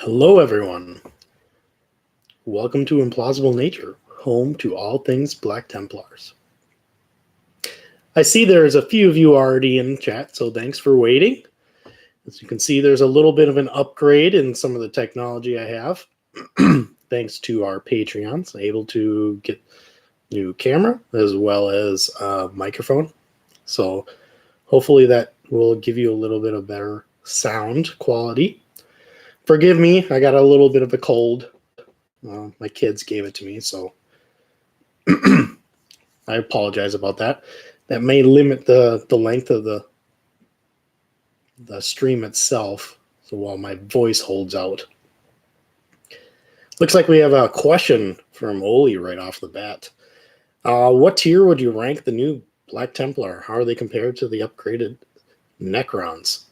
Hello, everyone. Welcome to Implausible Nature, home to all things Black Templars. I see there's a few of you already in chat, so thanks for waiting. As you can see, there's a little bit of an upgrade in some of the technology I have, thanks to our Patreons, able to get new camera as well as a microphone. So hopefully that will give you a little bit of better sound quality. Forgive me, I got a little bit of a cold. My kids gave it to me, so I apologize about that. That may limit the length of the stream itself, so while my voice holds out. Looks like we have a question from Oli right off the bat. What tier would you rank the new Black Templar? How are they compared to the upgraded Necrons?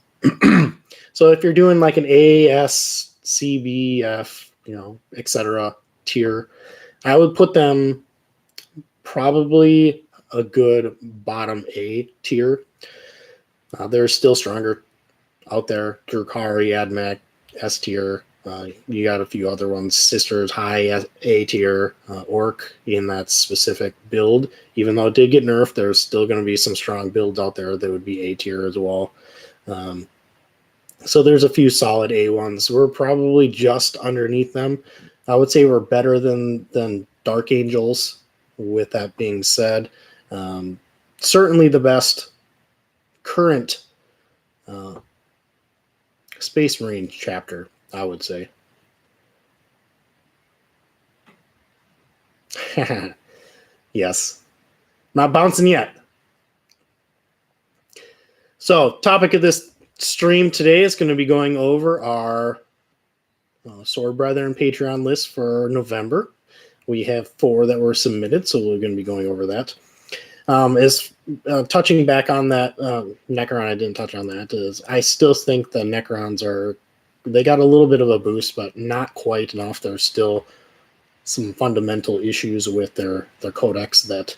So if you're doing like an A, S, C, B, F, etc. tier, I would put them probably a good bottom A tier. There's still stronger out there. Drukari, Admech, S tier. You got a few other ones. Sisters, high A tier. Orc in that specific build. Even though it did get nerfed, there's still going to be some strong builds out there that would be A tier as well. So there's a few solid A ones. We're probably just underneath them. I would say we're better than Dark Angels. With that being said, certainly the best current Space Marine chapter, I would say. Yes. Not bouncing yet. So, topic of this stream today is going to be going over our Sword Brethren Patreon list for November. We have 4 that were submitted, so we're going to be going over that. Touching back on that Necron, I didn't touch on that, is I still think the Necrons they got a little bit of a boost, but not quite enough. There's still some fundamental issues with their codex that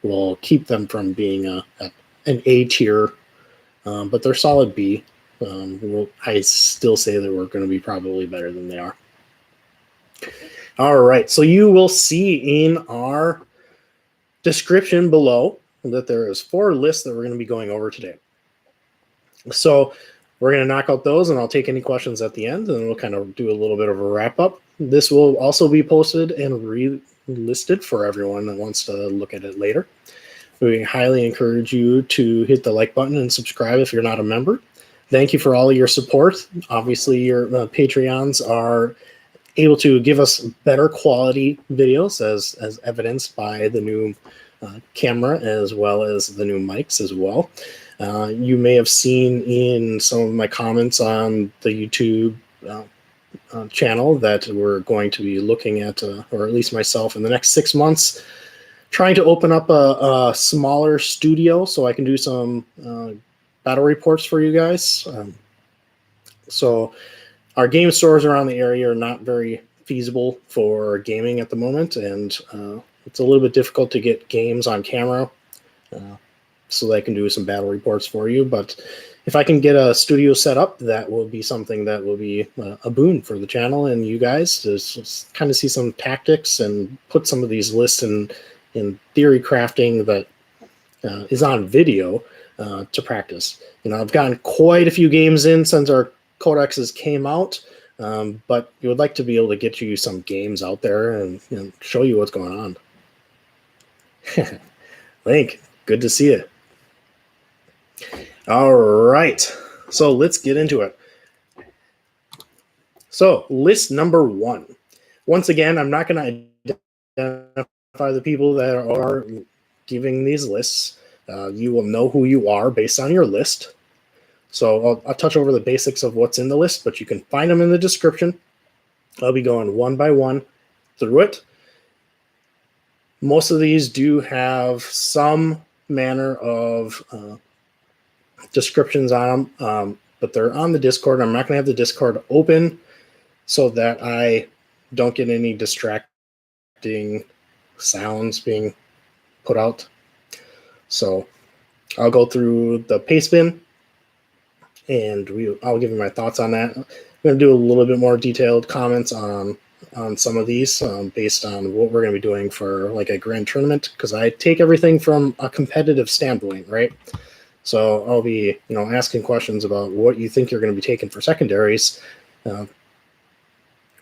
will keep them from being an A tier, but they're solid B. I still say that we're going to be probably better than they are. All right, so you will see in our description below that there is 4 lists that we're going to be going over today. So we're going to knock out those, and I'll take any questions at the end, and we'll kind of do a little bit of a wrap-up. This will also be posted and relisted for everyone that wants to look at it later. We highly encourage you to hit the like button and subscribe if you're not a member. Thank you for all of your support. Obviously, your Patreons are able to give us better quality videos as evidenced by the new camera as well as the new mics as well. You may have seen in some of my comments on the YouTube channel that we're going to be looking at, or at least myself, in the next 6 months, trying to open up a smaller studio so I can do some battle reports for you guys. So our game stores around the area are not very feasible for gaming at the moment, and it's a little bit difficult to get games on camera so that I can do some battle reports for you. But if I can get a studio set up, that will be something that will be a boon for the channel and you guys to just kind of see some tactics and put some of these lists in theory crafting that is on video to practice. I've gotten quite a few games in since our codexes came out, but you would like to be able to get you some games out there and show you what's going on. Link, good to see you. All right, so let's get into it. So list number 1. Once again, I'm not going to identify the people that are giving these lists. You will know who you are based on your list. So I'll touch over the basics of what's in the list, but you can find them in the description. I'll be going one by one through it. Most of these do have some manner of descriptions on them, but they're on the Discord. I'm not going to have the Discord open so that I don't get any distracting sounds being put out. So I'll go through the paste bin, and I'll give you my thoughts on that. going to do a little bit more detailed comments on some of these based on what we're going to be doing for like a grand tournament, because I take everything from a competitive standpoint, right? So I'll be, asking questions about what you think you're going to be taking for secondaries,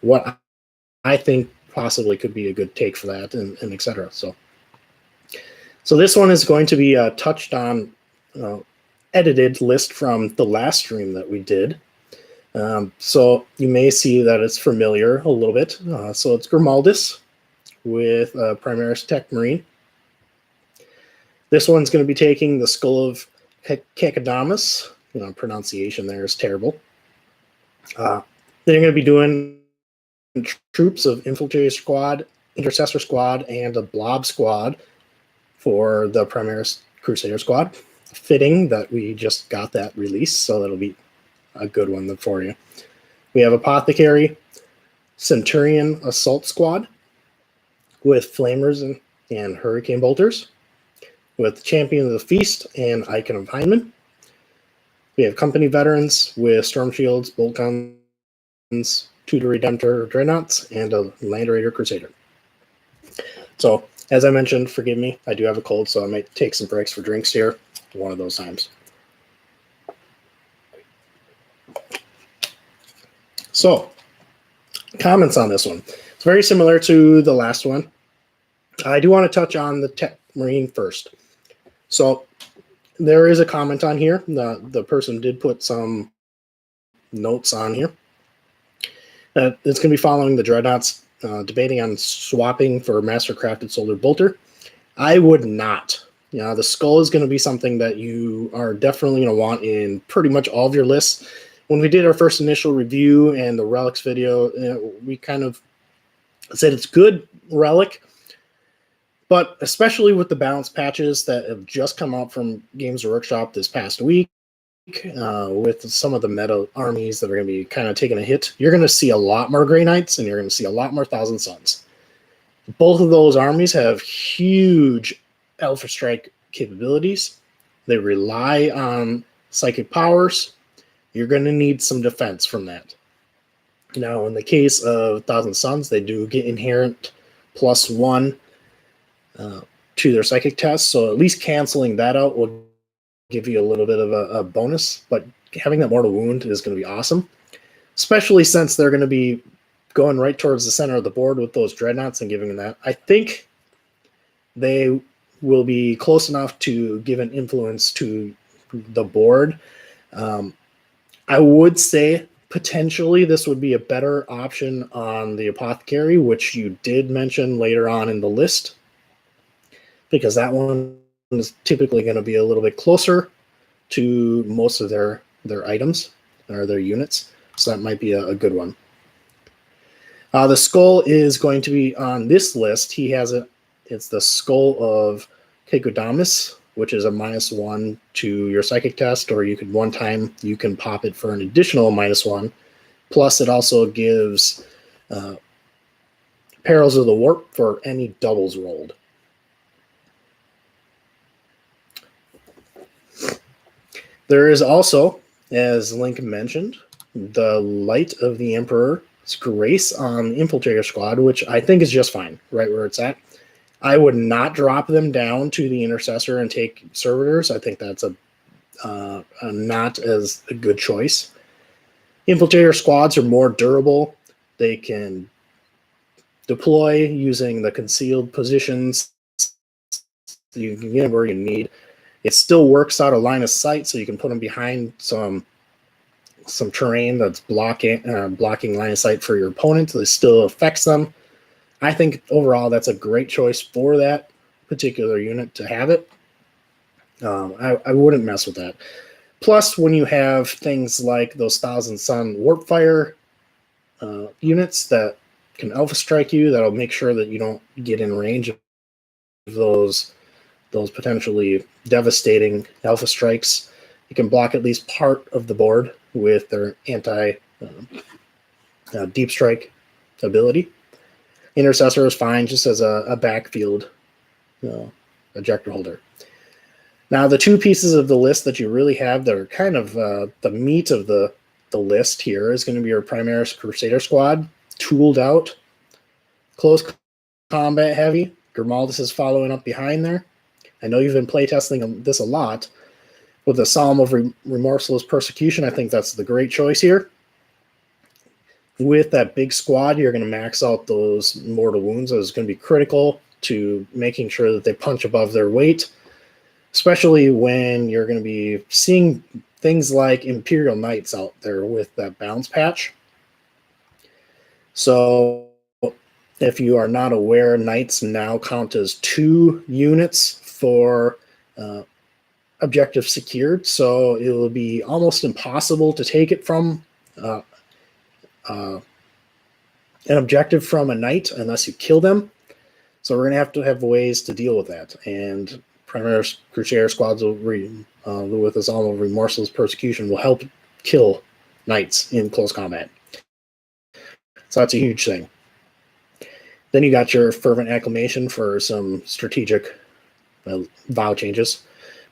what I think possibly could be a good take for that, and et cetera. So this one is going to be touched on, edited list from the last stream that we did. So you may see that it's familiar a little bit. So it's Grimaldus with Primaries Tech Marine. This one's going to be taking the Skull of Kakadamus. Pronunciation there is terrible. They're going to be doing troops of Infiltrator Squad, Intercessor Squad, and a Blob Squad for the Primaries Crusader Squad. Fitting that we just got that release, so that'll be a good one for you. We have Apothecary, Centurion Assault Squad with Flamers and Hurricane Bolters, with Champion of the Feast and Icon of Hyndman. We have Company Veterans with Storm Shields, Bolt Guns, Tudor Redemptor Dreadnoughts, and a Land Raider Crusader. So, as I mentioned, forgive me, I do have a cold, so I might take some breaks for drinks here one of those times. So, comments on this one. It's very similar to the last one. I do want to touch on the Tech Marine first. So, there is a comment on here. The person did put some notes on here. It's going to be following the Dreadnoughts, debating on swapping for Mastercrafted Solar Bolter. I would not. The Skull is going to be something that you are definitely going to want in pretty much all of your lists. When we did our first initial review and the Relics video, we kind of said it's good relic, but especially with the balance patches that have just come out from Games Workshop this past week, with some of the meta armies that are going to be kind of taking a hit, you're going to see a lot more Grey Knights and you're going to see a lot more Thousand Suns. Both of those armies have huge Alpha Strike capabilities. They rely on psychic powers. You're going to need some defense from that. Now, in the case of Thousand Suns, they do get inherent +1 to their psychic test, so at least canceling that out will give you a little bit of a bonus, but having that mortal wound is going to be awesome, especially since they're going to be going right towards the center of the board with those Dreadnoughts and giving them that. I think they will be close enough to give an influence to the board. I would say potentially this would be a better option on the Apothecary, which you did mention later on in the list, because that one is typically going to be a little bit closer to most of their items or their units, so that might be a good one. The Skull is going to be on this list. He has it's the Skull of Kakadamus, which is a -1 to your psychic test, or you could one time you can pop it for an additional -1. Plus, it also gives Perils of the Warp for any doubles rolled. There is also, as Lincoln mentioned, the Light of the Emperor's Grace on the Infiltrator Squad, which I think is just fine, right where it's at. I would not drop them down to the Intercessor and take Servitors. I think that's a not as a good choice. Infiltrator Squads are more durable. They can deploy using the concealed positions. You can get them where you need. It still works out of line of sight, so you can put them behind some terrain that's blocking line of sight for your opponent. So it still affects them. I think overall that's a great choice for that particular unit to have it. I wouldn't mess with that. Plus, when you have things like those Thousand Sun Warpfire units that can Alpha Strike you, that'll make sure that you don't get in range of those potentially devastating Alpha Strikes. You can block at least part of the board with their anti Deep Strike ability. Intercessor is fine just as a backfield ejector holder. Now, the two pieces of the list that you really have that are kind of the meat of the the list here is going to be your Primaries Crusader Squad, tooled out, close combat heavy. Grimaldus is following up behind there. I know you've been playtesting this a lot. With the Psalm of Remorseless Persecution, I think that's the great choice here. With that big squad, you're going to max out those mortal wounds. It's going to be critical to making sure that they punch above their weight, especially when you're going to be seeing things like Imperial Knights out there with that bounce patch. So if you are not aware, Knights now count as 2 units for objective secured, so it will be almost impossible to take it from an objective from a knight unless you kill them. So we're going to have ways to deal with that. And Primaries Crusader Squads with this almost remorseless persecution will help kill knights in close combat. So that's a huge thing. Then you got your Fervent Acclamation for some strategic vow changes.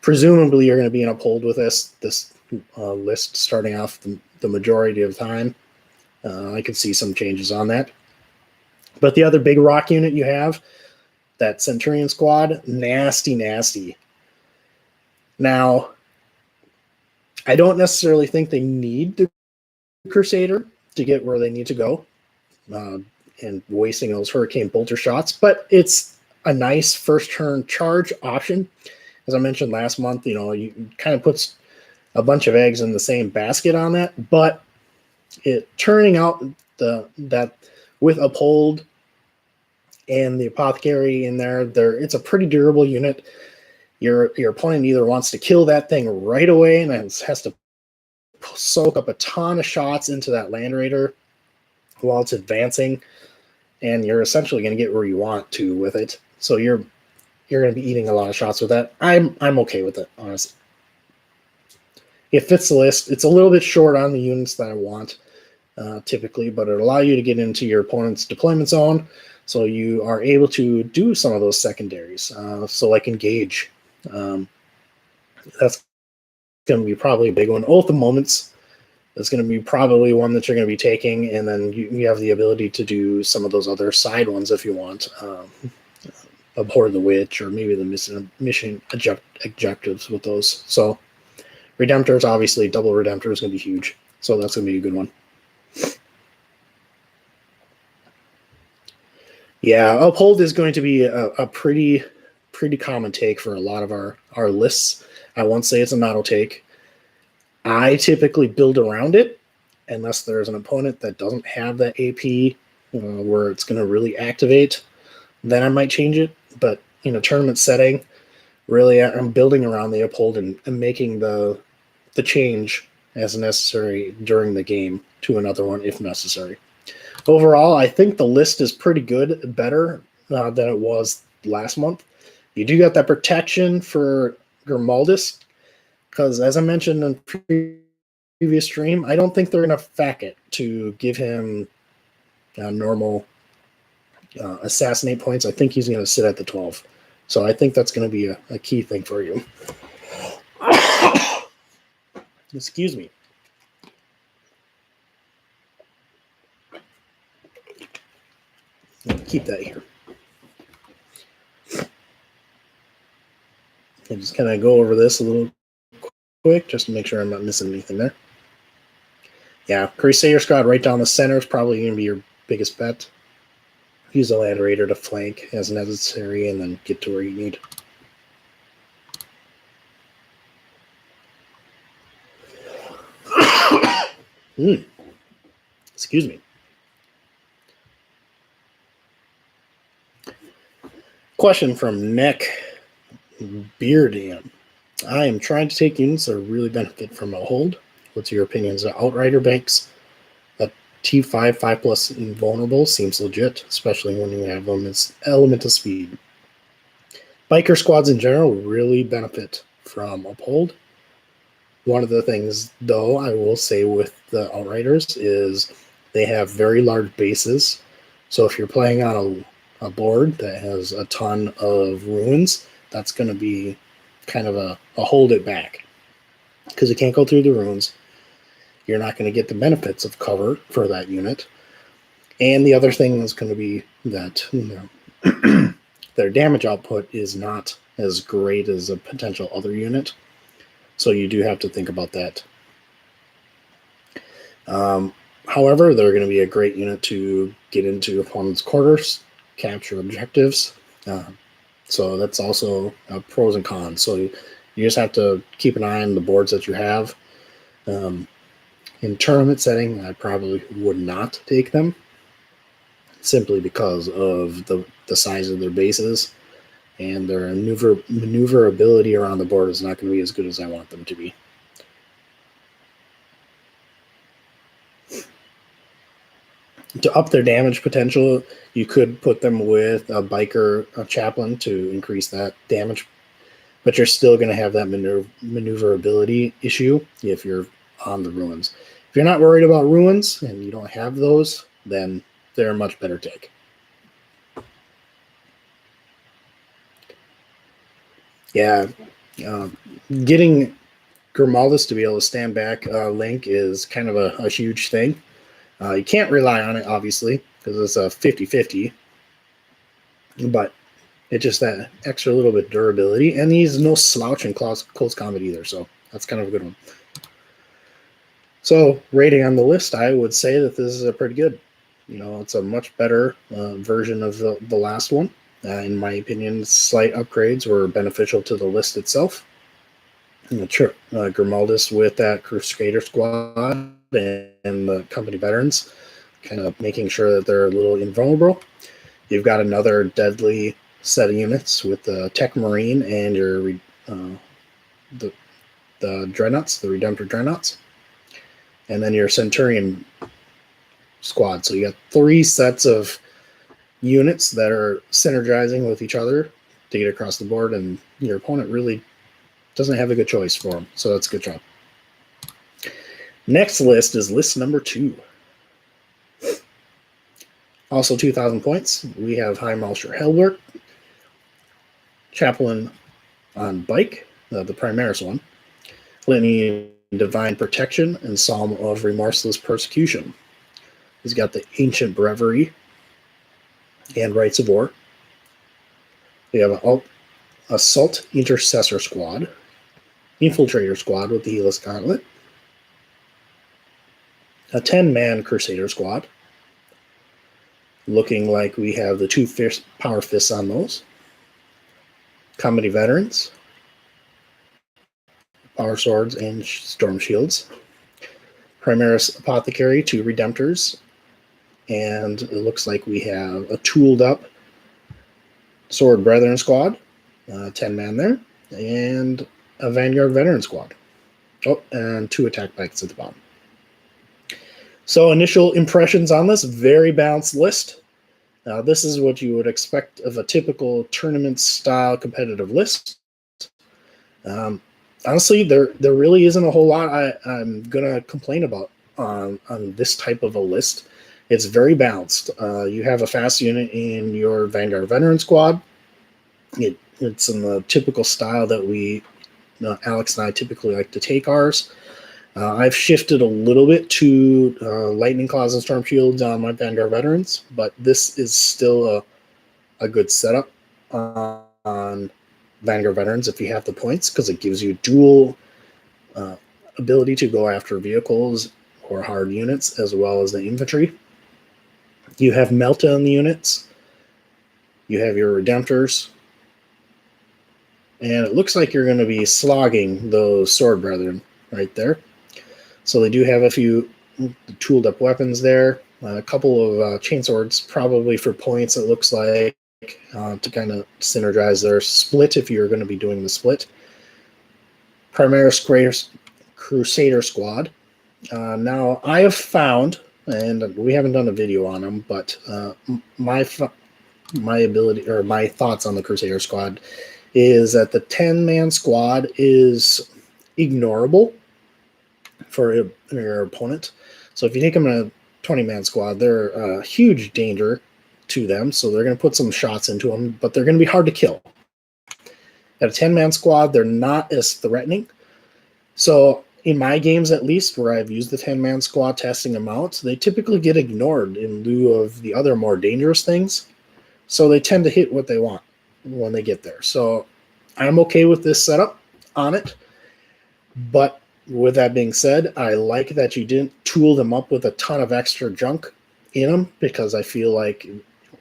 Presumably you're going to be in Uphold with this list starting off the majority of the time. I could see some changes on that. But the other big rock unit you have, that Centurion Squad, nasty. Now, I don't necessarily think they need the Crusader to get where they need to go and wasting those Hurricane Bolter shots, but it's a nice first turn charge option. As I mentioned last month, you kind of puts a bunch of eggs in the same basket on that, but it turning out that with Uphold and the Apothecary in there, it's a pretty durable unit. Your opponent either wants to kill that thing right away and then has to soak up a ton of shots into that Land Raider while it's advancing, and you're essentially going to get where you want to with it. So you're going to be eating a lot of shots with that. I'm okay with it, honestly. It fits the list. It's a little bit short on the units that I want typically, but it'll allow you to get into your opponent's deployment zone, so you are able to do some of those secondaries. So like Engage. That's going to be probably a big one. Oath of Moments is going to be probably one that you're going to be taking, and then you have the ability to do some of those other side ones if you want. Abhor the Witch, or maybe the mission objectives with those. So Redemptors, obviously, double Redemptor is going to be huge. So that's going to be a good one. Yeah, Uphold is going to be a pretty common take for a lot of our lists. I won't say it's an auto take. I typically build around it unless there's an opponent that doesn't have that AP where it's going to really activate. Then I might change it. But in a tournament setting, really I'm building around the Uphold and making the change as necessary during the game to another one if necessary. Overall, I think the list is pretty good, better than it was last month. You do got that protection for Grimaldus, because as I mentioned in previous stream, I don't think they're going to fack it to give him normal assassinate points. I think he's going to sit at the 12. So I think that's going to be a key thing for you. Excuse me. Keep that here. And just kind of go over this a little quick just to make sure I'm not missing anything there. Yeah, Crusader Squad right down the center is probably going to be your biggest bet. Use the Land Raider to flank as necessary and then get to where you need. Excuse me. Question from Nick Beardan. I am trying to take units that really benefit from a hold. What's your opinions of Outrider Banks? A T5 5+ invulnerable seems legit, especially when you have them as element of speed. Biker squads in general really benefit from Uphold. One of the things, though, I will say with the Outriders is they have very large bases. So if you're playing on a board that has a ton of ruins, that's going to be kind of a hold it back, because it can't go through the ruins. you're not going to get the benefits of cover for that unit. And the other thing is going to be that their damage output is not as great as a potential other unit. So you do have to think about that. However, they're going to be a great unit to get into opponents' quarters, capture objectives. So that's also pros and cons. So you just have to keep an eye on the boards that you have. In tournament setting, I probably would not take them, simply because of the size of their bases, and their maneuverability around the board is not going to be as good as I want them to be. To up their damage potential, you could put them with a biker, a chaplain, to increase that damage, but you're still going to have that maneuverability issue if you're on the ruins. If you're not worried about ruins and you don't have those, then they're a much better take. Yeah, getting Grimaldus to be able to stand back Link is kind of a huge thing. You can't rely on it, obviously, because it's a 50-50, but it's just that extra little bit of durability, and he's no slouch in close combat either, so that's kind of a good one. So, rating on the list, I would say that this is a pretty good. It's a much better version of the last one. In my opinion, slight upgrades were beneficial to the list itself. Grimaldus with that Crusader Squad and the company veterans, kind of making sure that they're a little invulnerable. You've got another deadly set of units with the Tech Marine and your the Dreadnoughts, the Redemptor Dreadnoughts, and then your Centurion Squad. So you got 3 sets of units that are synergizing with each other to get across the board, and your opponent really doesn't have a good choice for them. So that's a good job. Next list is list number 2. Also 2,000 points. We have High Marsher Helbert, Chaplain on Bike, the Primaries one, Litany Divine Protection, and Psalm of Remorseless Persecution. He's got the Ancient Breviary and Rites of War. We have an Assault Intercessor Squad, Infiltrator Squad with the Helix Gauntlet, a 10-man Crusader Squad, looking like we have the 2 Power Fists on those, Company Veterans, Power Swords, and Storm Shields, Primaris Apothecary, 2 Redemptors, and it looks like we have a tooled up Sword Brethren Squad, 10-man there, and a Vanguard Veteran Squad. Oh, and 2 attack bikes at the bottom. So initial impressions on this, very balanced list. This is what you would expect of a typical tournament-style competitive list. Honestly, there really isn't a whole lot I'm going to complain about on this type of a list. It's very balanced. You have a fast unit in your Vanguard Veteran Squad. It's in the typical style that Alex and I typically like to take ours. I've shifted a little bit to Lightning Claws and Storm Shields on my Vanguard Veterans, but this is still a good setup on Vanguard Veterans if you have the points, because it gives you dual ability to go after vehicles or hard units as well as the infantry. You have Melta in the units. You have your Redemptors. And it looks like you're going to be slogging those Sword Brethren right there. So they do have a few tooled up weapons there. A couple of chainswords, probably for points, it looks like, to kind of synergize their split if you're going to be doing the split. Primaris Crusader Squad. Now, I have found, and we haven't done a video on them, but my ability or my thoughts on the Crusader Squad is that the 10-man squad is ignorable for your opponent. So if you take them in a 20-man squad, they're a huge danger to them. So they're going to put some shots into them, but they're going to be hard to kill. At a 10-man squad, they're not as threatening. So in my games at least, where I've used the 10-man squad testing them out, they typically get ignored in lieu of the other more dangerous things. So they tend to hit what they want when they get there. So I'm okay with this setup on it. But with that being said, I like that you didn't tool them up with a ton of extra junk in them, because I feel like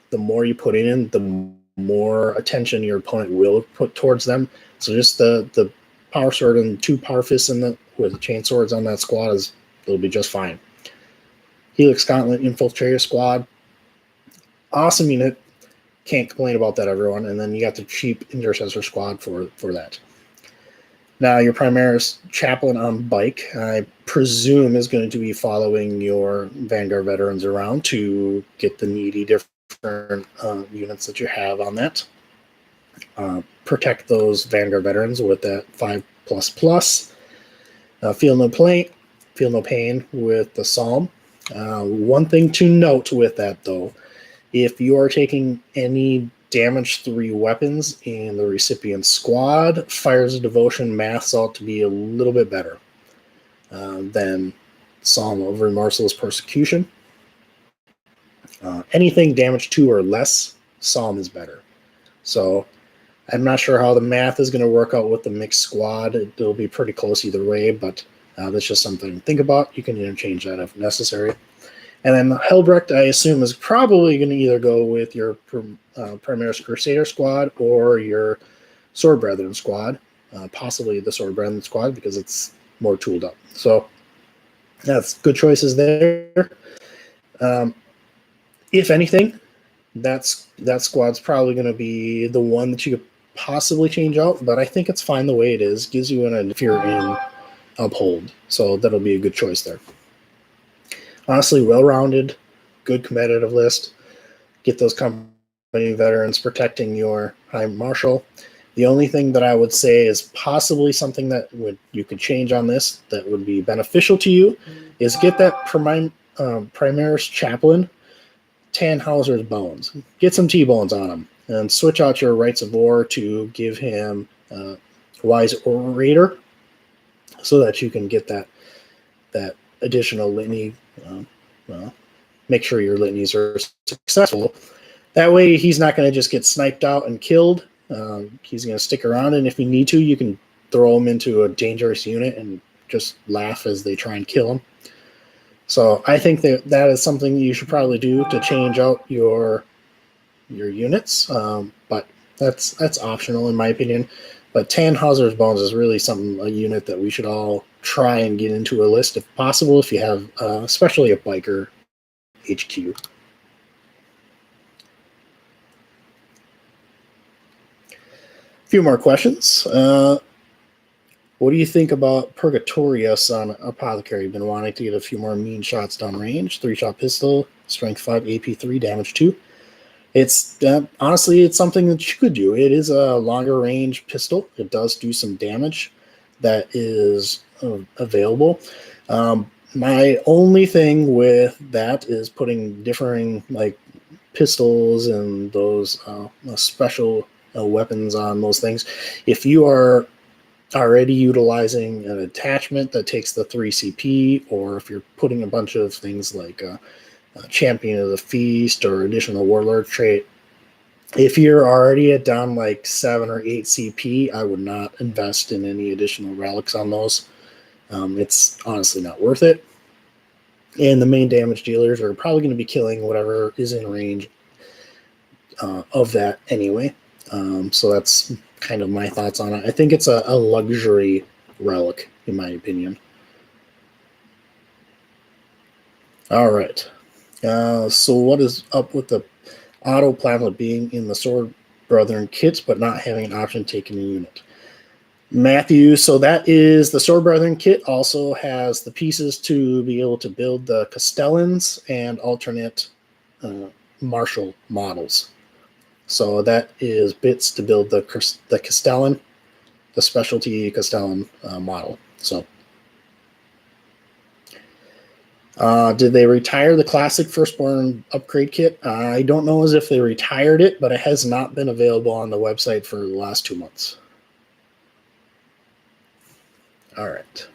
the more you put in, the more attention your opponent will put towards them. So just the power sword and 2 power fists with chain swords on that squad it'll be just fine. Helix Gauntlet Infiltrator Squad, awesome unit. Can't complain about that, everyone. And then you got the cheap Intercessor Squad for that. Now, your Primaris Chaplain on bike, I presume, is going to be following your Vanguard veterans around to get the needy different units that you have on that. Protect those Vanguard veterans with that 5++. Feel no pain with the Psalm. One thing to note with that, though, if you are taking any damage 3 weapons in the recipient squad, Fires of Devotion maths ought to be a little bit better than Psalm of Remorseless Persecution. Anything damage 2 or less, Psalm is better. So I'm not sure how the math is going to work out with the mixed squad. It'll be pretty close either way, but that's just something to think about. You can interchange that if necessary. And then Helbrecht, I assume, is probably going to either go with your Primaris Crusader squad or your Sword Brethren squad, possibly the Sword Brethren squad, because it's more tooled up. So that's good choices there. If anything, that squad's probably going to be the one that you could possibly change out, but I think it's fine the way it is. Gives you an if you're in Uphold, so that'll be a good choice there. Honestly, well-rounded, good competitive list. Get those company veterans protecting your High Marshal. The only thing that I would say is possibly something that you could change on this that would be beneficial to you is get that Primaris Chaplain Tannhauser's Bones. Get some T-bones on him and switch out your Rites of War to give him Wise Orator so that you can get that additional litany. Make sure your litanies are successful. That way he's not going to just get sniped out and killed. He's going to stick around, and if you need to, you can throw him into a dangerous unit and just laugh as they try and kill him. So I think that is something you should probably do to change out your units, but that's optional in my opinion. But Tannhauser's Bones is really a unit that we should all try and get into a list if possible, if you have especially a biker HQ. A few more questions. What do you think about Purgatorius on Apothecary? Been wanting to get a few more mean shots downrange. 3-shot pistol, strength 5, AP 3, damage 2. It's honestly, it's something that you could do. It is a longer range pistol. It does do some damage that is available. My only thing with that is putting differing pistols and those special weapons on those things. If you are already utilizing an attachment that takes the 3 CP, or if you're putting a bunch of things like Champion of the Feast or additional Warlord trait, if you're already at down 7 or 8 CP, I would not invest in any additional relics on those. It's honestly not worth it. And the main damage dealers are probably going to be killing whatever is in range of that anyway. So that's kind of my thoughts on it. I think it's a luxury relic, in my opinion. All right. So what is up with the auto pamphlet being in the Sword Brethren kits, but not having an option taken in unit? Matthew, so that is the Sword Brethren kit also has the pieces to be able to build the Castellans and alternate Marshal models. So that is bits to build the Castellan, the specialty Castellan model. So did they retire the classic Firstborn upgrade kit? I don't know as if they retired it, but it has not been available on the website for the last 2 months. All right.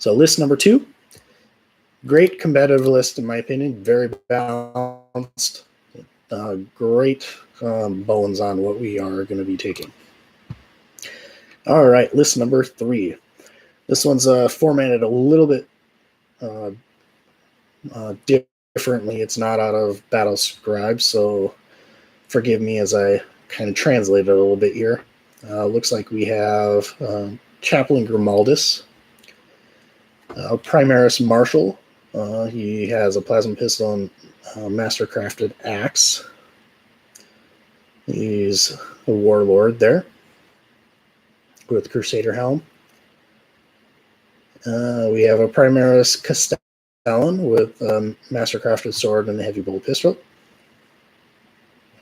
So list number 2, great competitive list in my opinion, very balanced, great bones on what we are going to be taking. All right, list number 3. This one's formatted a little bit differently. It's not out of Battle Scribe, so forgive me as I kind of translate it a little bit here. Looks like we have Chaplain Grimaldus, Primaris Marshal. He has a plasma pistol and mastercrafted axe. He's a warlord there with Crusader helm. We have a Primaris Castellan with mastercrafted sword and a heavy bolt pistol.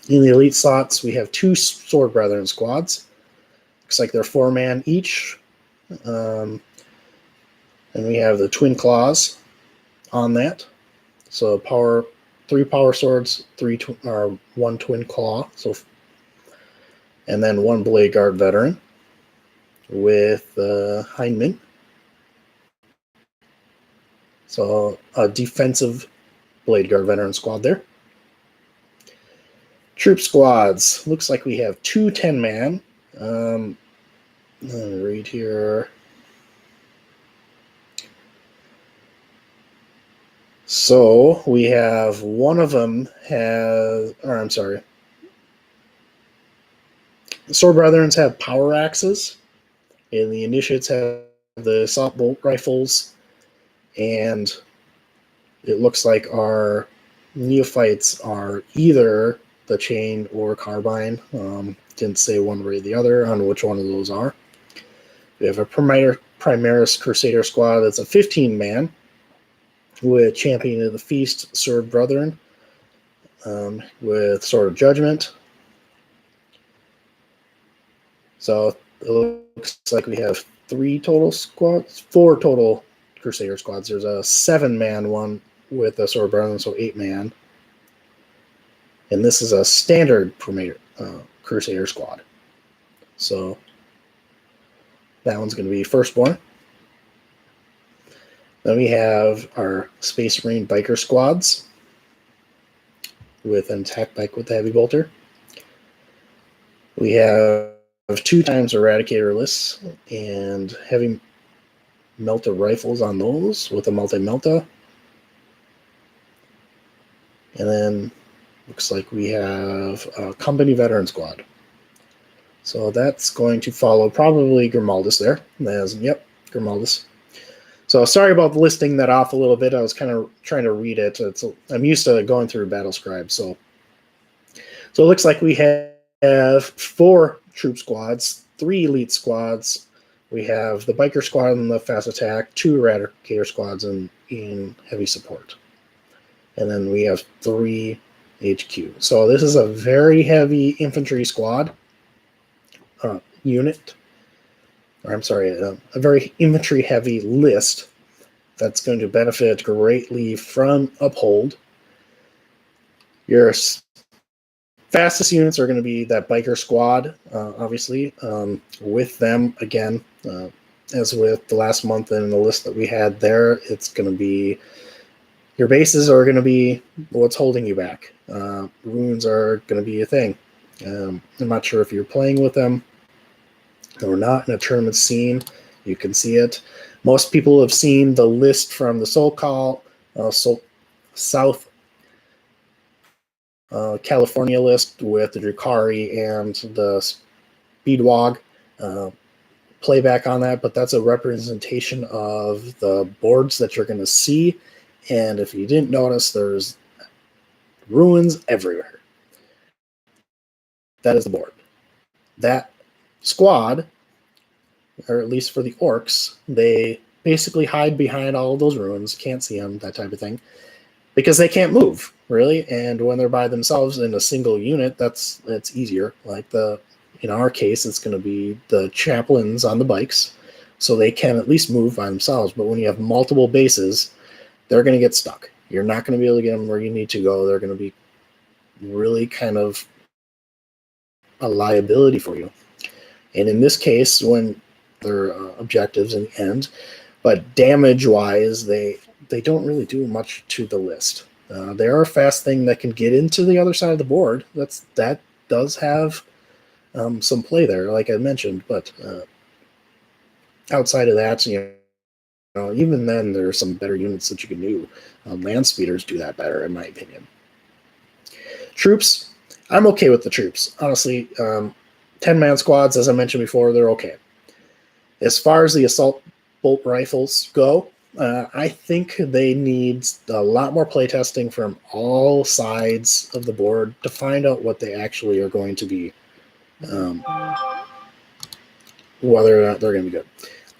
In the elite slots, we have 2 Sword Brethren squads. Looks like they're 4-man each. And we have the Twin Claws on that. So 3 power swords, 1 Twin Claw. So, and then 1 Blade Guard veteran with Hindman. So a defensive Blade Guard veteran squad there. Troop squads. Looks like we have 2 10-man. Let me read here. So we have one of them has, or I'm sorry. The Sword Brethrens have power axes, and the Initiates have the assault bolt rifles, and it looks like our Neophytes are either the chain or carbine. Didn't say one way or the other on which one of those are. We have a Primaris Crusader squad that's a 15-man with Champion of the Feast, Sword Brethren, with Sword of Judgment. So it looks like we have 4 total Crusader squads. There's a 7-man one with a Sword Brethren, so 8-man. And this is a standard Crusader squad. So that one's going to be Firstborn. Then we have our Space Marine Biker squads with an attack bike with the heavy bolter. We have 2 times Eradicator lists and heavy melta rifles on those with a multi-melta. And then looks like we have a company veteran squad. So that's going to follow probably Grimaldus there. Yep, Grimaldus. So sorry about listing that off a little bit. I was kind of trying to read it. I'm used to going through Battle Scribe. So it looks like we have 4 troop squads, 3 elite squads. We have the biker squad and the fast attack, 2 eradicator squads in heavy support. And then we have 3 HQ. So this is a very heavy infantry squad unit. Or I'm sorry, a very infantry heavy list that's going to benefit greatly from Uphold. Your fastest units are going to be that biker squad, obviously. With them, again, as with the last month and the list that we had there, it's going to be your bases are going to be what's holding you back. Runes are going to be a thing. I'm not sure if you're playing with them or not in a tournament scene. You can see it. Most people have seen the list from the South California list with the Drukhari and the Speedwog playback on that, but that's a representation of the boards that you're going to see. And if you didn't notice, there's ruins everywhere. That is the board. That squad, or at least for the orcs, they basically hide behind all of those ruins, can't see them, that type of thing, because they can't move, really. And when they're by themselves in a single unit, that's easier. Like in our case, it's going to be the chaplains on the bikes, so they can at least move by themselves. But when you have multiple bases, they're going to get stuck. You're not going to be able to get them where you need to go. They're going to be really kind of a liability for you. And in this case, when their objectives in the end, But damage-wise, they don't really do much to the list. They are a fast thing that can get into the other side of the board. That does have some play there, like I mentioned. But outside of that, even then, there are some better units that you can do. Land speeders do that better, in my opinion. Troops, I'm okay with the troops. Honestly, 10-man squads, as I mentioned before, they're okay. As far as the assault bolt rifles go, I think they need a lot more playtesting from all sides of the board to find out what they actually are going to be, whether or not they're going to be good.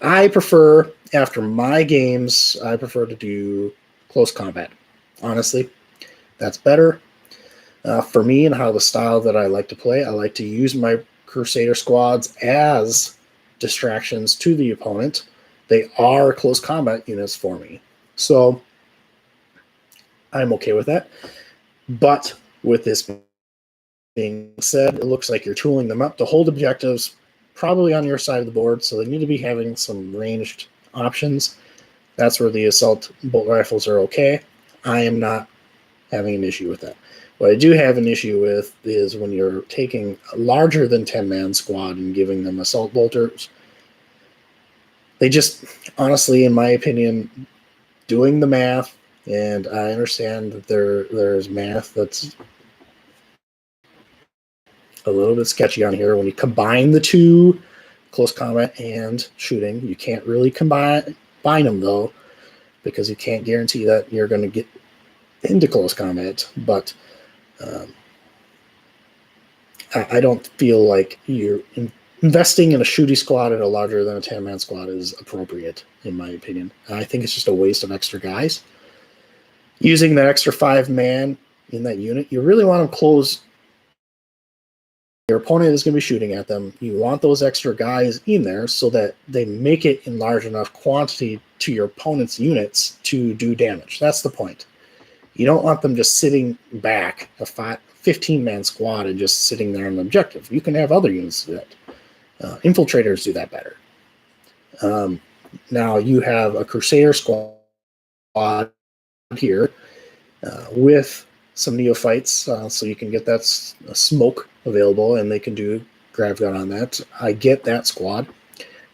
I prefer, after my games, I prefer to do close combat. Honestly, that's better. For me and how the style that I like to play, I like to use my Crusader squads as distractions to the opponent. They are close combat units for me. So I'm okay with that. But with this being said, it looks like you're tooling them up to hold objectives probably on your side of the board, so they need to be having some ranged options. That's where the assault bolt rifles are okay. I am not having an issue with that. What I do have an issue with is when you're taking a larger than 10-man squad and giving them assault bolters. They just, honestly, in my opinion, doing the math, and I understand that there's math that's a little bit sketchy on here. When you combine the two, close combat and shooting, you can't really combine them, though, because you can't guarantee that you're going to get into close combat. But I don't feel like you're investing in a shooty squad at a larger than a 10-man squad is appropriate, in my opinion. I think it's just a waste of extra guys. Using that extra 5-man in that unit, you really want them close. Your opponent is going to be shooting at them. You want those extra guys in there so that they make it in large enough quantity to your opponent's units to do damage. That's the point. You don't want them just sitting back, a 15-man squad, and just sitting there on an objective. You can have other units do that. Infiltrators do that better. Now you have a Crusader squad here with some neophytes, so you can get that smoke available, and they can do grav gun on that. I get that squad.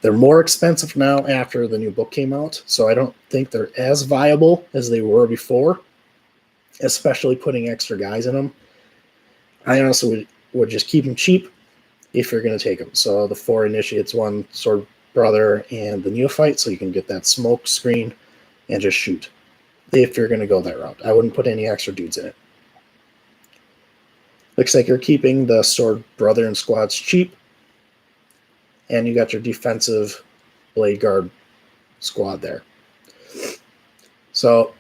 They're more expensive now after the new book came out, so I don't think they're as viable as they were before, especially putting extra guys in them. I honestly would just keep them cheap if you're going to take them. So the 4 initiates, 1 sword brother, and the neophyte, so you can get that smoke screen and just shoot if you're going to go that route. I wouldn't put any extra dudes in it. Looks like you're keeping the sword brother and squads cheap, and you got your defensive blade guard squad there. So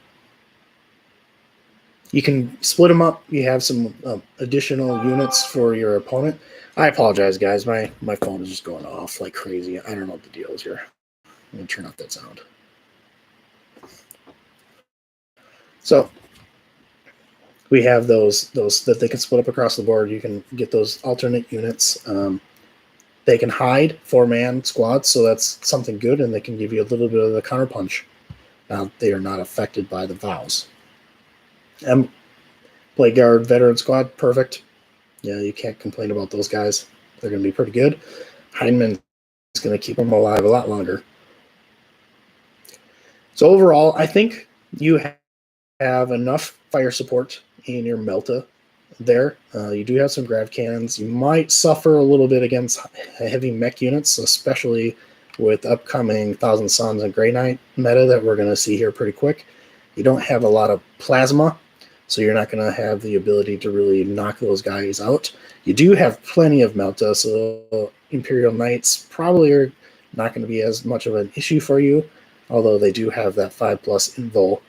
you can split them up. You have some additional units for your opponent. I apologize, guys. My phone is just going off like crazy. I don't know what the deal is here. I'm going to turn off that sound. So we have those that they can split up across the board. You can get those alternate units. They can hide 4-man squads, so that's something good, and they can give you a little bit of the counterpunch. Now, they are not affected by the vows. Blade Guard Veteran Squad, perfect. Yeah, you can't complain about those guys. They're going to be pretty good. Heinemann is going to keep them alive a lot longer. So overall, I think you have enough fire support in your Melta there. You do have some grav cannons. You might suffer a little bit against heavy mech units, especially with upcoming Thousand Suns and Grey Knight meta that we're going to see here pretty quick. You don't have a lot of plasma, so you're not going to have the ability to really knock those guys out. You do have plenty of Melta, so Imperial Knights probably are not going to be as much of an issue for you, although they do have that 5+ invul.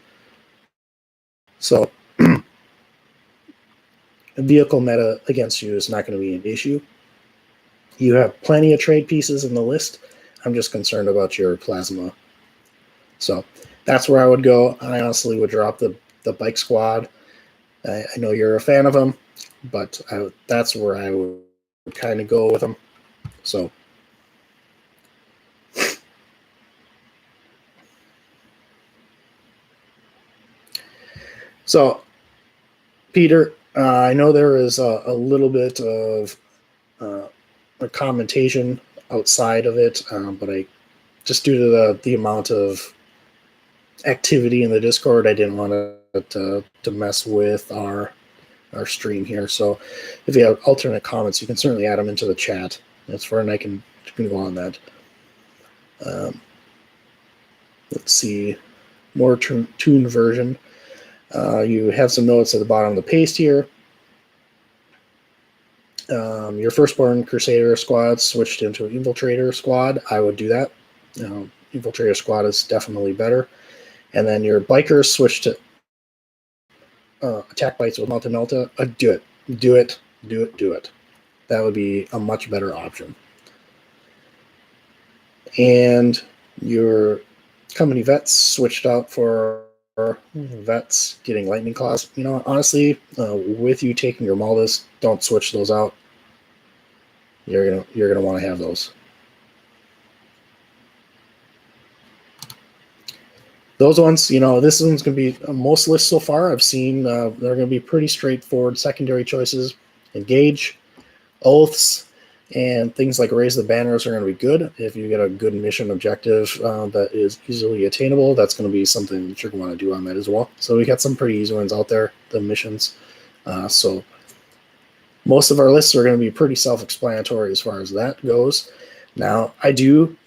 So vehicle meta against you is not going to be an issue. You have plenty of trade pieces in the list. I'm just concerned about your plasma. So that's where I would go. I honestly would drop the bike squad. I know you're a fan of them, but that's where I would kind of go with them. So So, Peter, I know there is a little bit of a commentation outside of it, but I just due to the amount of activity in the Discord, I didn't want to mess with our stream here. So if you have alternate comments, you can certainly add them into the chat. That's far, and I can go on that. Let's see, more tuned version. You have some notes at the bottom of the paste here. Your firstborn Crusader squad switched into an Infiltrator squad. I would do that. Infiltrator squad is definitely better. And then your bikers switched to attack bites with Melta Melta. Do it. Do it. Do it. Do it. That would be a much better option. And your company vets switched out for vets getting lightning claws. Honestly, with you taking your Maldas, don't switch those out. You're gonna want to have those. Those ones, this one's going to be most lists so far I've seen. They're going to be pretty straightforward secondary choices. Engage, oaths, and things like raise the banners are going to be good. If you get a good mission objective that is easily attainable, that's going to be something that you're going to want to do on that as well. So we got some pretty easy ones out there, the missions. So most of our lists are going to be pretty self-explanatory as far as that goes. Now, I do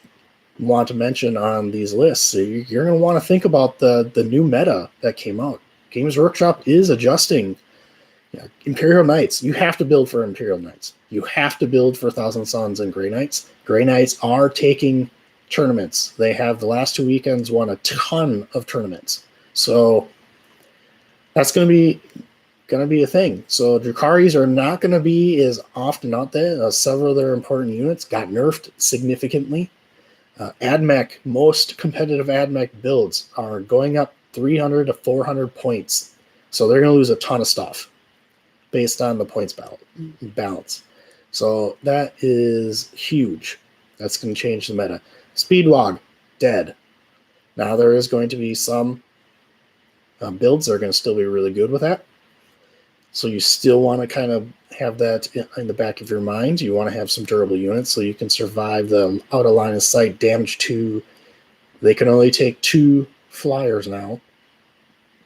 want to mention on these lists, you're going to want to think about the new meta that came out. Games Workshop is adjusting. Imperial Knights, you have to build for Imperial Knights. You have to build for Thousand Suns and Grey Knights. Grey Knights are taking tournaments. They have the last 2 weekends won a ton of tournaments. So that's going to be a thing. So Drukaris are not going to be as often out there. Several of their important units got nerfed significantly. AdMech, most competitive AdMech builds are going up 300 to 400 points. So they're going to lose a ton of stuff based on the points balance. So that is huge. That's going to change the meta. Speedwog, dead. Now there is going to be some builds that are going to still be really good with that. So you still want to kind of have that in the back of your mind. You want to have some durable units so you can survive the out of line of sight damage 2. They can only take 2 flyers now.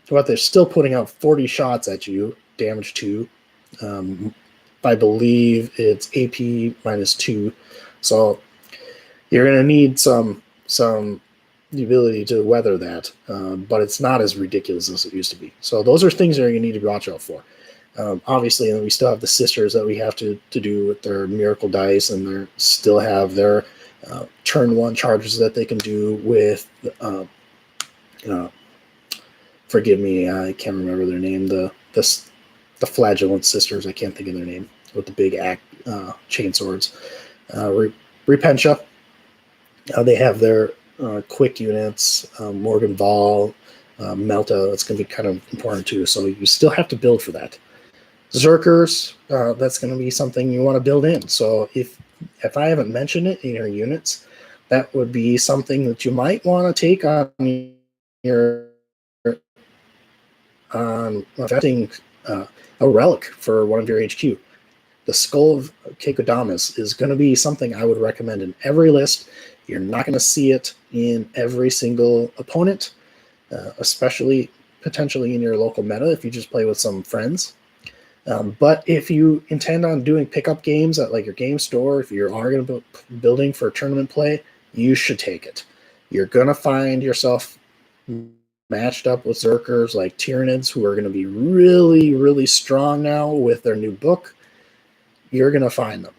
But they're still putting out 40 shots at you, damage 2. I believe it's AP -2. So you're going to need some the ability to weather that, but it's not as ridiculous as it used to be. So those are things that you're going to need to watch out for. Obviously, and we still have the sisters that we have to do with their miracle dice, and they still have their turn 1 charges that they can do with. Forgive me, I can't remember their name. The flagellant sisters, I can't think of their name, with the big chain swords. Repentia, they have their quick units. Morgan Ball, Melta, that's going to be kind of important too. So you still have to build for that. Zerkers, that's going to be something you want to build in. So if I haven't mentioned it in your units, that would be something that you might want to take on your affecting a relic for one of your HQ. The Skull of Keikodamas is going to be something I would recommend in every list. You're not going to see it in every single opponent, especially potentially in your local meta if you just play with some friends. But if you intend on doing pickup games at like your game store, if you are going to be building for tournament play, you should take it. You're going to find yourself matched up with Zerkers like Tyranids, who are going to be really, really strong now with their new book. You're going to find them.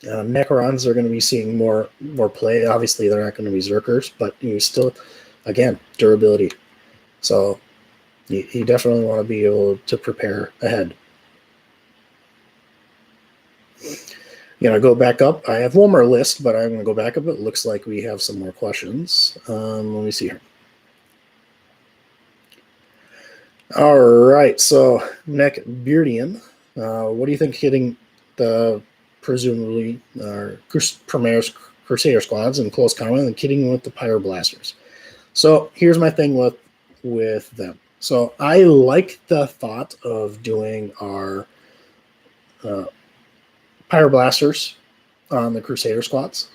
Necrons are going to be seeing more play. Obviously, they're not going to be Zerkers, but you still, again, durability. So you definitely want to be able to prepare ahead. Go back up. I have one more list, but I'm going to go back up. It looks like we have some more questions. Let me see here. All right, so Neckbeardian, what do you think hitting the presumably Primaries Crusader squads in close combat and kidding with the Pyro Blasters? So here's my thing with them. So I like the thought of doing our Pyroblasters on the Crusader squads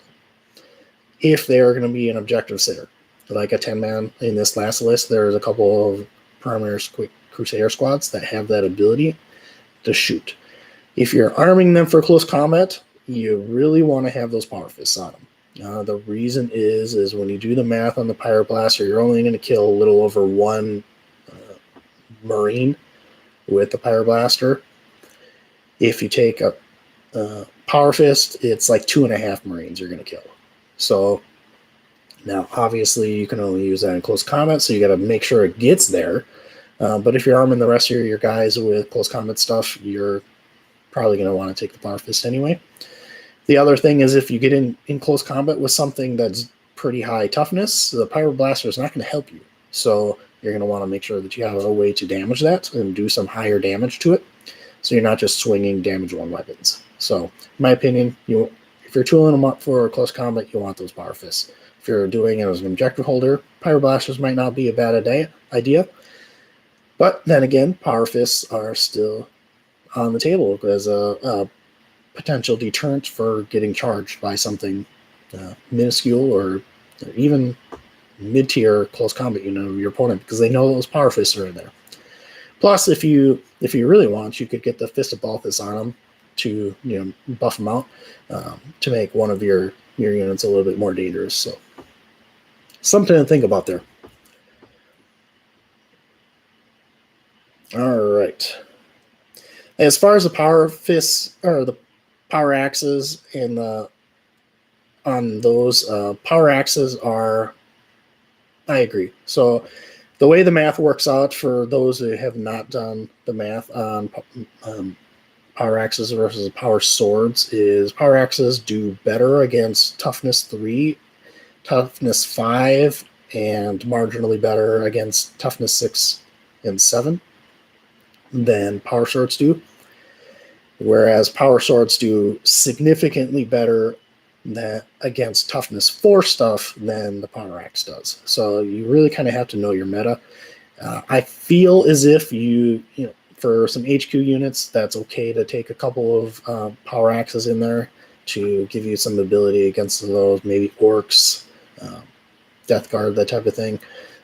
if they are going to be an objective sitter. Like a 10-man in this last list, there's a couple of Primaries Crusader squads that have that ability to shoot. If you're arming them for close combat, you really want to have those power fists on them. The reason is when you do the math on the Pyroblaster, you're only going to kill a little over one Marine with the Pyroblaster. If you take a Power Fist, it's like 2.5 Marines you're going to kill. So now, obviously, you can only use that in close combat, so you got to make sure it gets there. But if you're arming the rest of your guys with close combat stuff, you're probably going to want to take the Power Fist anyway. The other thing is if you get in close combat with something that's pretty high toughness, the Pyroblaster is not going to help you. So you're going to want to make sure that you have a way to damage that and do some higher damage to it. So you're not just swinging damage one weapons. So, in my opinion, if you're tooling them up for close combat, you want those Power Fists. If you're doing it as an objective holder, Pyroblasters might not be a bad idea. But then again, Power Fists are still on the table as a potential deterrent for getting charged by something minuscule or even mid-tier close combat unit of your opponent, because they know those Power Fists are in there. Plus, if you really want, you could get the Fist of Balthus on them to buff them out to make one of your units a little bit more dangerous. So something to think about there. All right. As far as the Power Fists or the Power Axes and on those Power Axes are, I agree. So the way the math works out for those who have not done the math on Power Axes versus Power Swords is Power Axes do better against Toughness 3, Toughness 5, and marginally better against Toughness 6 and 7 than Power Swords do. Whereas Power Swords do significantly better against Toughness 4 stuff than the Power Axe does. So you really kind of have to know your meta. I feel as if you for some HQ units, that's okay to take a couple of Power Axes in there to give you some ability against those, maybe Orcs, Death Guard, that type of thing,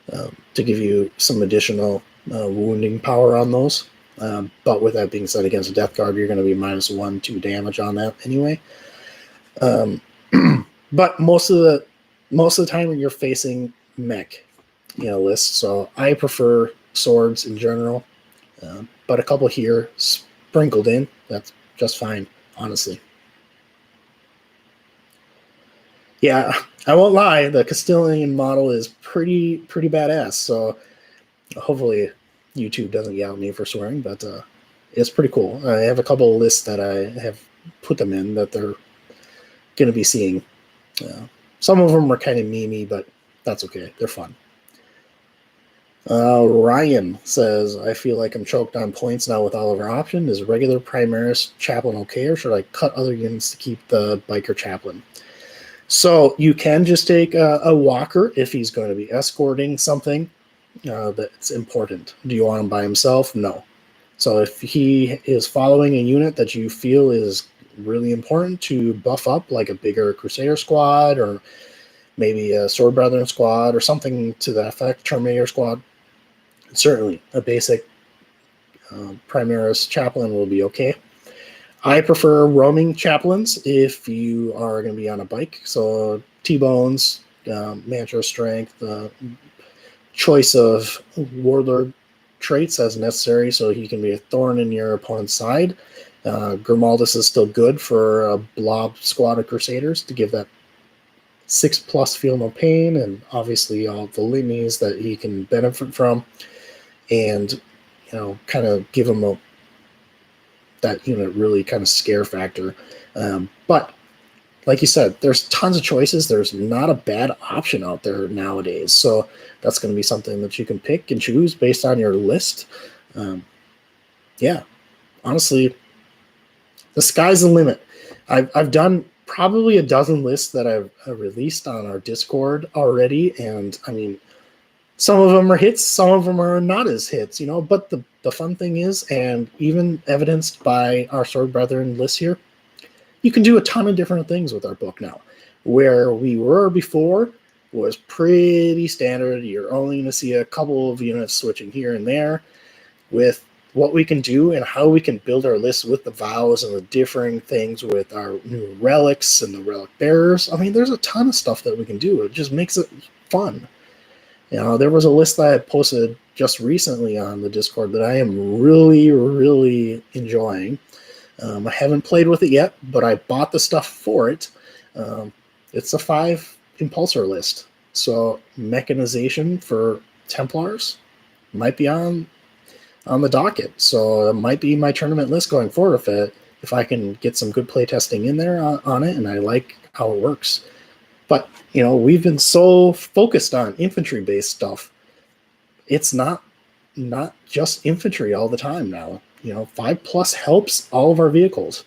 to give you some additional wounding power on those. But with that being said, against a Death Guard, you're going to be -1/2 damage on that anyway. But most of the time when you're facing mech, lists, so I prefer swords in general. But a couple here sprinkled in, that's just fine, honestly. Yeah, I won't lie, the Castilian model is pretty badass, so hopefully YouTube doesn't yell at me for swearing, but it's pretty cool. I have a couple of lists that I have put them in that they're going to be seeing. Some of them are kind of memey, but that's okay. They're fun. Ryan says, I feel like I'm choked on points now with Oliver option. Is regular Primaris Chaplain okay, or should I cut other units to keep the Biker Chaplain? So you can just take a walker if he's going to be escorting something that's important. Do you want him by himself? No. So if he is following a unit that you feel is really important to buff up, like a bigger Crusader squad or maybe a Sword Brethren squad or something to that effect, Terminator squad, certainly a basic Primaris Chaplain will be okay. I prefer roaming chaplains if you are going to be on a bike. So T-Bones, Mantra Strength, choice of Warlord traits as necessary so he can be a thorn in your opponent's side. Grimaldus is still good for a blob squad of Crusaders to give that 6+ feel no pain, and obviously all the litanies that he can benefit from, and kind of give him that unit really kind of scare factor. But like you said, there's tons of choices. There's not a bad option out there nowadays, so that's going to be something that you can pick and choose based on your list. Yeah, honestly, the sky's the limit. I've done probably a dozen lists that I've released on our Discord already, and I mean, Some of them are hits, some of them are not as hits, but the fun thing is, and even evidenced by our Sword Brethren list here, you can do a ton of different things with our book now. Where we were before was pretty standard. You're only going to see a couple of units switching here and there. With what we can do and how we can build our list with the vows and the differing things with our new relics and the relic bearers. I mean, there's a ton of stuff that we can do. It just makes it fun. There was a list that I posted just recently on the Discord that I am really, really enjoying. I haven't played with it yet, but I bought the stuff for it. It's a 5 impulsor list. So mechanization for Templars might be on the docket. So it might be my tournament list going forward if I can get some good play testing in there on it, and I like how it works. But, we've been so focused on infantry-based stuff. It's not just infantry all the time now. 5+ helps all of our vehicles.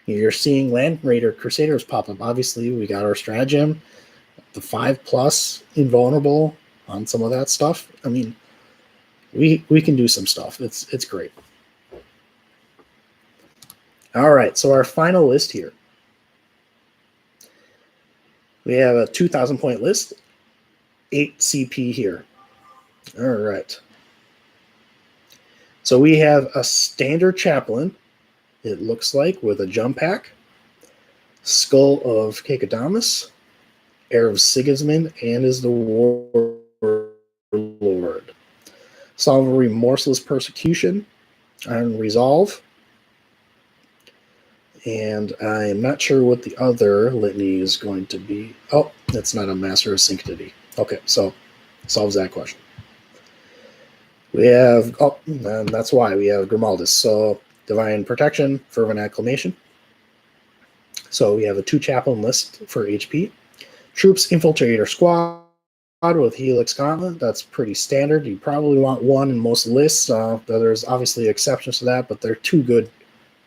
You're seeing Land Raider Crusaders pop up. Obviously, we got our stratagem, the 5+ invulnerable on some of that stuff. I mean, we can do some stuff. It's great. All right, so our final list here. We have a 2,000 point list, 8 CP here. All right. So we have a standard chaplain, it looks like, with a jump pack, Skull of Kakadamus, Heir of Sigismund, and is the Warlord. Solve Remorseless Persecution, Iron Resolve, and I am not sure what the other litany is going to be. Oh, it's not a Master of Sanctity. Okay, so solves that question. We have, and that's why we have Grimaldus. So Divine Protection, Fervent Acclamation. So we have a 2 chaplain list for HP. Troops Infiltrator Squad with Helix Gauntlet. That's pretty standard. You probably want 1 in most lists. There's obviously exceptions to that, but they're too good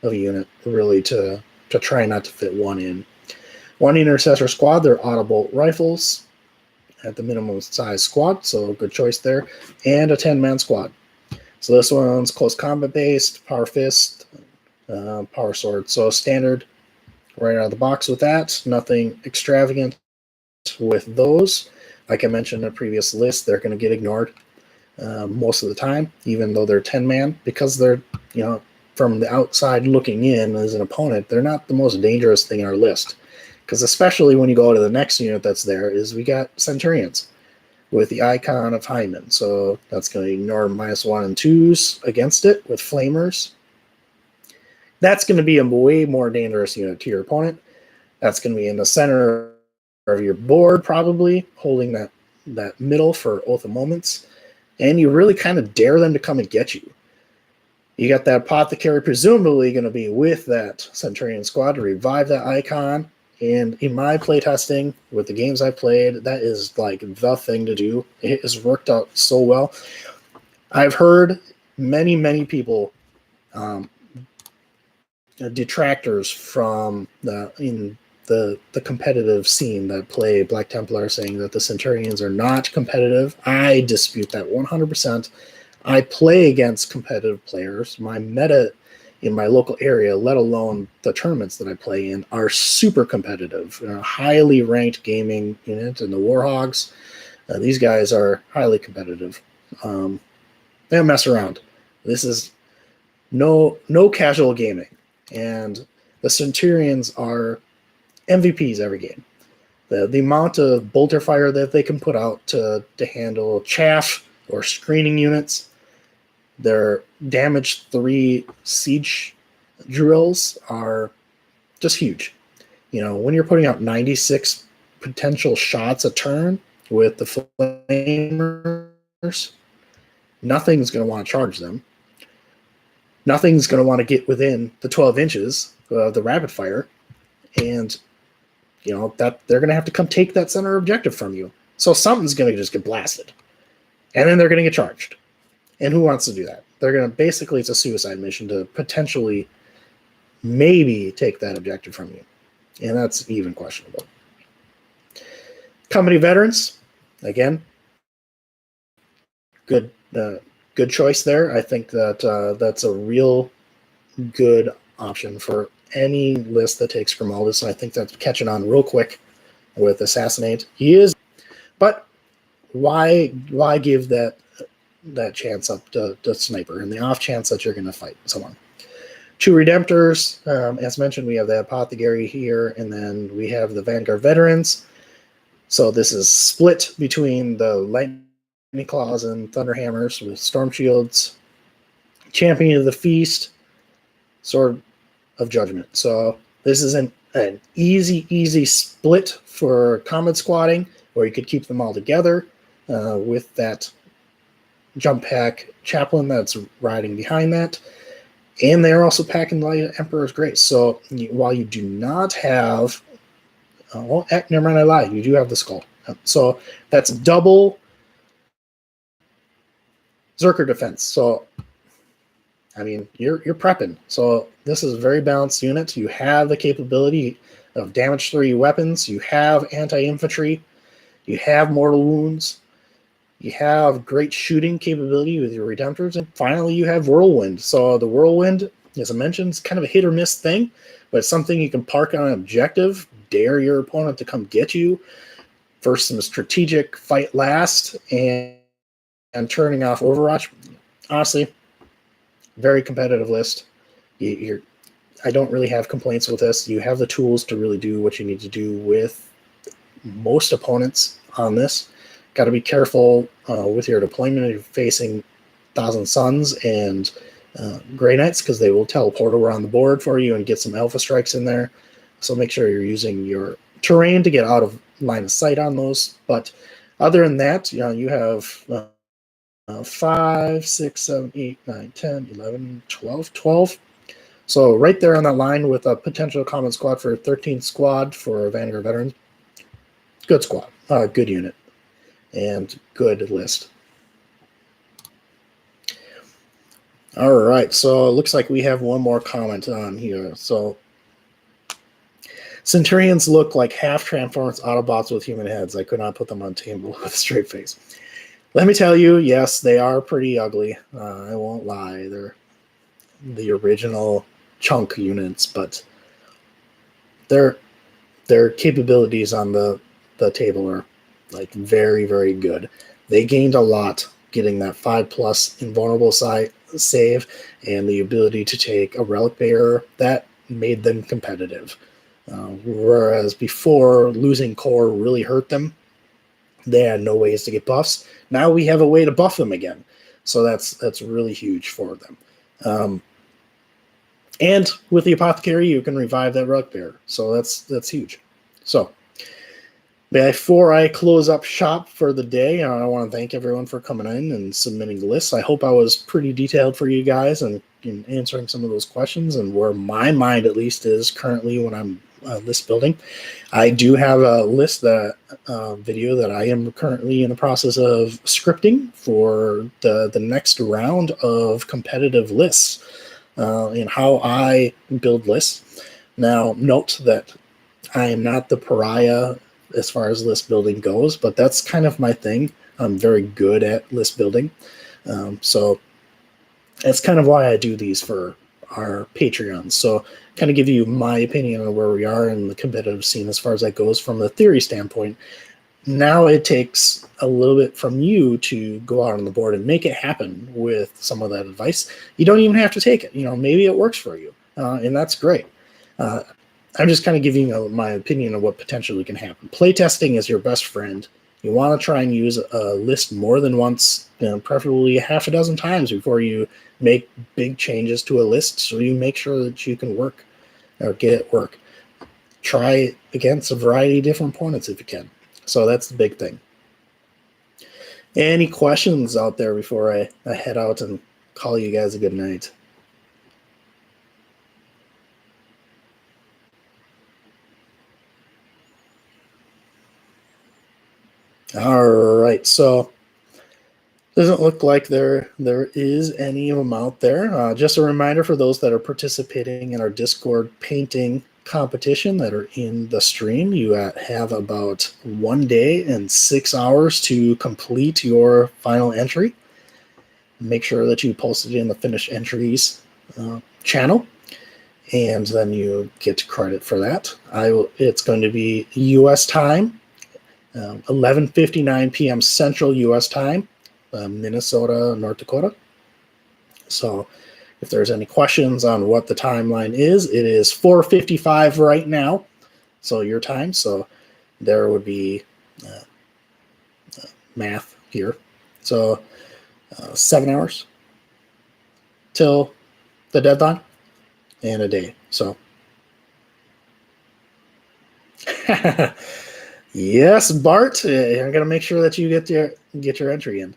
of a unit really to try not to fit 1 in. 1 Intercessor Squad, they're Autobolt rifles at the minimum size squad, so good choice there. And a 10-man squad. So this one's close combat based, power fist, power sword. So standard right out of the box with that. Nothing extravagant with those. Like I mentioned in a previous list, they're going to get ignored most of the time, even though they're 10-man, because they're, from the outside looking in as an opponent, they're not the most dangerous thing in our list. Because especially when you go to the next unit that's there, is we got Centurions with the icon of Hyman. So that's going to ignore -1 and 2s against it with Flamers. That's going to be a way more dangerous unit to your opponent. That's going to be in the center of your board, probably, holding that middle for Oath of Moments. And you really kind of dare them to come and get you. You got that Apothecary presumably going to be with that Centurion Squad to revive that icon. And in my playtesting, with the games I played, that is like the thing to do. It has worked out so well. I've heard many, many people, detractors from the competitive scene that play Black Templar, saying that the Centurions are not competitive. I dispute that 100%. I play against competitive players. My meta in my local area, let alone the tournaments that I play in, are super competitive. Highly ranked gaming unit in the Warhogs. These guys are highly competitive. They don't mess around. This is no casual gaming. And the Centurions are MVPs every game. The amount of bolter fire that they can put out to handle chaff or screening units, their damage 3 siege drills are just huge. When you're putting out 96 potential shots a turn with the Flamers, nothing's going to want to charge them. Nothing's going to want to get within the 12 inches of the rapid fire. And, that they're going to have to come take that center objective from you. So something's going to just get blasted. And then they're going to get charged. And who wants to do that? They're going to basically, it's a suicide mission to potentially maybe take that objective from you. And that's even questionable. Company veterans, again, good good choice there. I think that that's a real good option for any list that takes Grimaldus, and I think that's catching on real quick with Assassinate. He is, but why give that chance up to Sniper in the off chance that you're going to fight someone? 2 Redemptors, as mentioned, we have the Apothecary here, and then we have the Vanguard Veterans. So this is split between the Lightning Claws and Thunderhammers with Storm Shields, Champion of the Feast, Sword of Judgment. So this is an easy split for combat squatting, where you could keep them all together with that jump pack chaplain that's riding behind that. And they are also packing the Emperor's Grace. So while you do not have... never mind, I lied. You do have the Skull. So that's double Zerker defense. So, I mean, you're prepping. So this is a very balanced unit. You have the capability of damage 3 weapons. You have anti-infantry. You have mortal wounds. You have great shooting capability with your Redemptors. And finally, you have Whirlwind. So the Whirlwind, as I mentioned, is kind of a hit or miss thing, but it's something you can park on an objective, dare your opponent to come get you, first some strategic fight last, and turning off Overwatch. Honestly, very competitive list. I don't really have complaints with this. You have the tools to really do what you need to do with most opponents on this. Got to be careful with your deployment if you're facing Thousand Suns and Grey Knights, because they will teleport around the board for you and get some alpha strikes in there. So make sure you're using your terrain to get out of line of sight on those. But other than that, you have 5, 6, 7, 8, 9, 10, 11, 12. So right there on that line with a potential common squad for 13th squad for Vanguard Veterans. Good squad. Good unit. And good list. All right, so it looks like we have one more comment on here. So Centurions look like half Transformers Autobots with human heads. I could not put them on table with a straight face. Let me tell you, yes, they are pretty ugly. I won't lie. They're the original chunk units, but their capabilities on the table are like very, very good. They gained a lot getting that 5+ invulnerable save and the ability to take a relic bearer. That made them competitive. Whereas before, losing core really hurt them. They had no ways to get buffs. Now we have a way to buff them again. So that's really huge for them. And with the Apothecary, you can revive that relic bearer. So that's huge. So before I close up shop for the day, I want to thank everyone for coming in and submitting lists. I hope I was pretty detailed for you guys and in answering some of those questions and where my mind at least is currently when I'm list building. I do have a list video that I am currently in the process of scripting for the next round of competitive lists and how I build lists. Now, note that I am not the pariah as far as list building goes, but that's kind of my thing. I'm very good at list building. So that's kind of why I do these for our Patreons. So kind of give you my opinion on where we are in the competitive scene as far as that goes from the theory standpoint. Now it takes a little bit from you to go out on the board and make it happen with some of that advice. You don't even have to take it. Maybe it works for you, and that's great. I'm just kind of giving you my opinion of what potentially can happen. Playtesting is your best friend. You want to try and use a list more than once, preferably half a dozen times before you make big changes to a list, so you make sure that you can work or get it work. Try against a variety of different opponents if you can. So that's the big thing. Any questions out there before I head out and call you guys a good night? All right, so doesn't look like there is any of them out there. Just a reminder for those that are participating in our Discord painting competition that are in the stream, you have about 1 day and 6 hours to complete your final entry. make sure that you post it in the finished entries channel, and then you get credit for that. It's going to be U.S. time, 11:59 p.m. Central U.S. time, Minnesota, North Dakota. So if there's any questions on what the timeline is, it is 4:55 right now, so your time. So there would be math here. So 7 hours till the deadline and a day. So yes, Bart, I'm gonna make sure that you get your entry in.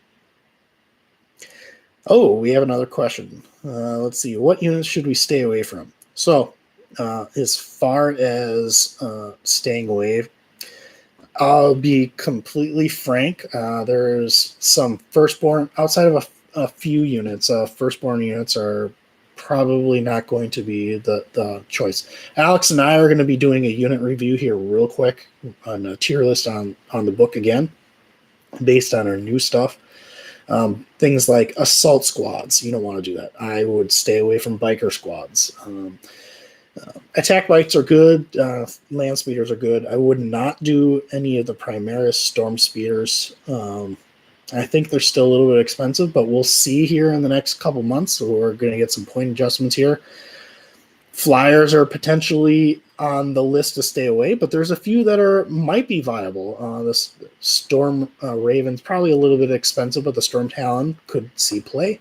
Oh, we have another question. Let's see. What units should we stay away from? So, as far as staying away, I'll be completely frank. There's some firstborn, outside of a few units, firstborn units are probably not going to be the choice. Alex and I are going to be doing a unit review here real quick on a tier list on the book again, based on our new stuff. Things like assault squads, you don't want to do that. I would stay away from biker squads. Attack bikes are good. Land speeders are good. I would not do any of the Primaries storm speeders. I think they're still a little bit expensive, but we'll see here in the next couple months. So we're going to get some point adjustments here. Flyers are potentially on the list to stay away, but there's a few that might be viable. This Storm Raven's probably a little bit expensive, but the Storm Talon could see play.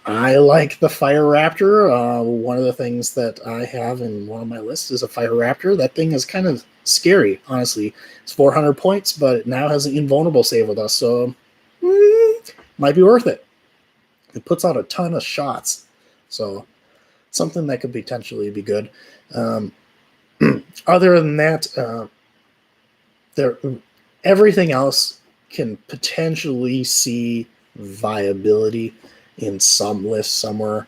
I like the Fire Raptor. One of the things that I have in one of my lists is a Fire Raptor. That thing is kind of scary, honestly. It's 400 points, but it now has an invulnerable save with us, so might be worth it. It puts out a ton of shots, so something that could potentially be good. Other than that, everything else can potentially see viability in some list somewhere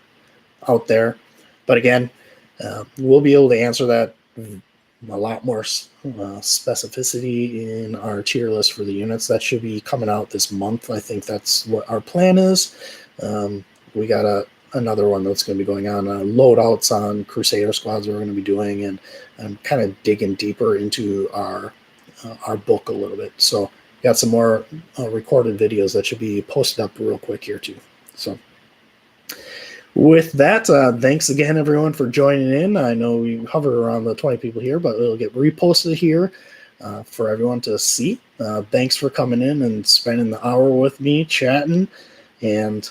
out there. But again, we'll be able to answer that a lot more specificity in our tier list for the units. That should be coming out this month. I think that's what our plan is. We got another one that's going to be going on, loadouts on Crusader squads we're going to be doing, and I'm kind of digging deeper into our book a little bit. So got some more recorded videos that should be posted up real quick here too. So with that, thanks again everyone for joining in. I know we hover around the 20 people here, but it'll get reposted here for everyone to see. Thanks for coming in and spending the hour with me chatting, and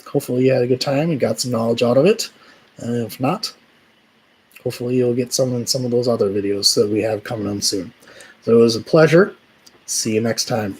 hopefully you had a good time and got some knowledge out of it. If not, hopefully you'll get some in some of those other videos that we have coming on soon. So it was a pleasure. See you next time.